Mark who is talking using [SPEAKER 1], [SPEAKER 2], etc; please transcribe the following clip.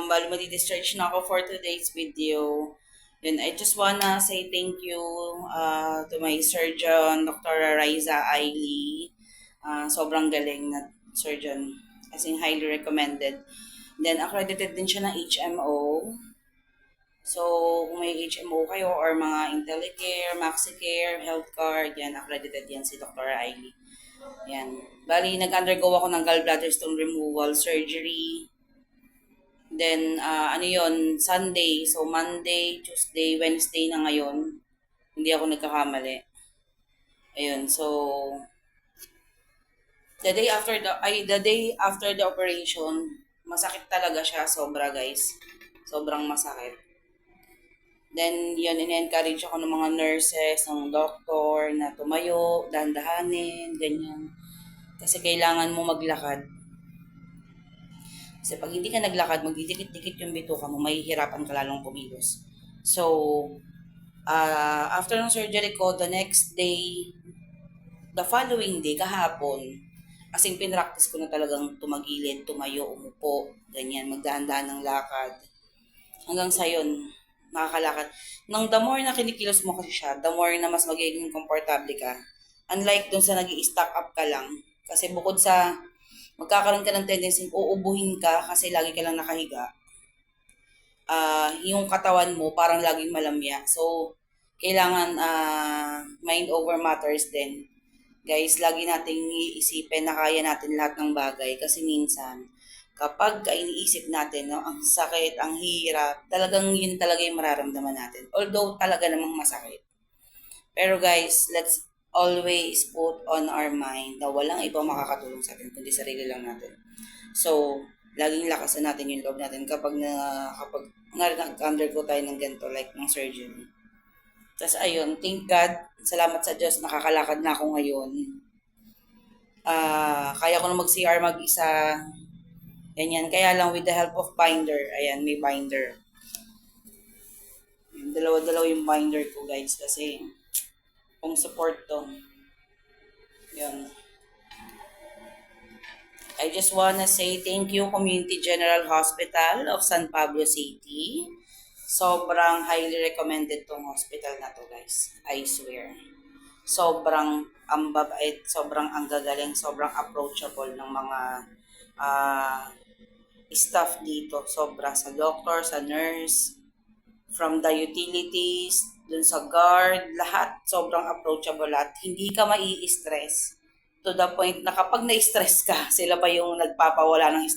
[SPEAKER 1] Bali madi-discharge na ako for today's video. Yun, I just wanna say thank you to my surgeon, Dr. Raiza Ailey. Sobrang galing na surgeon. As in, highly recommended. Then, accredited din siya ng HMO. So, kung may HMO kayo or mga IntelliCare, MaxiCare, Health Card, yan, accredited yan si Dr. Ailey. Yan. Bali, nag-undergo ako ng gallbladder stone removal surgery. Then, ano yon Sunday. So, Monday, Tuesday, Wednesday na ngayon. Hindi ako nagkakamali. Ayun, so, the day after the operation, masakit talaga siya, sobra guys. Sobrang masakit. Then, yun, in-encourage ako ng mga nurses, ng doktor na tumayo, dahan-dahanin, ganyan. Kasi kailangan mo maglakad. Kasi pag hindi ka naglakad, magdidikit-dikit yung bituka mo, mahihirapan ka lalong kumilos. So, after ng surgery ko, the next day, the following day, kahapon, as in pinractice ko na talagang tumagilid, tumayo, umupo, ganyan, magdahan-dahan ng lakad. Hanggang sa yun, makakalakad. Nang the more na kinikilos mo kasi siya, the more na mas magiging komportable ka. Unlike dun sa nag-i-stack up ka lang. Kasi bukod sa magkakaroon ka ng tendency, uubuhin ka kasi lagi ka lang nakahiga. Yung katawan mo parang laging malamya. So, kailangan mind over matters din. Guys, lagi nating iisipin na kaya natin lahat ng bagay kasi minsan, kapag iniisip natin, no, ang sakit, ang hirap, talagang yun talaga yung mararamdaman natin. Although talaga namang masakit. Pero guys, let's always put on our mind na walang ibang makakatulong sa atin kundi sarili lang natin. So, laging lakasan natin yung loob natin kapag nag-undergo tayo ng ganito like ng surgery. Tapos ayun, thank God, salamat sa Diyos, nakakalakad na ako ngayon. Kaya ko na mag-CR mag-isa. Ganyan, kaya lang with the help of binder. Ayan, may binder. Dalawa-dalawa yung binder ko guys kasi kung support to. Yun. I just wanna say thank you Community General Hospital of San Pablo City. Sobrang highly recommended tong hospital na to guys. I swear. Sobrang ang babait, sobrang ang gagaling, sobrang approachable ng mga staff dito. Sobra sa doctor, sa nurse, from the utilities, dun sa guard, lahat sobrang approachable at hindi ka mai-stress. To the point na kapag na-stress ka, sila pa yung nagpapawala ng stress.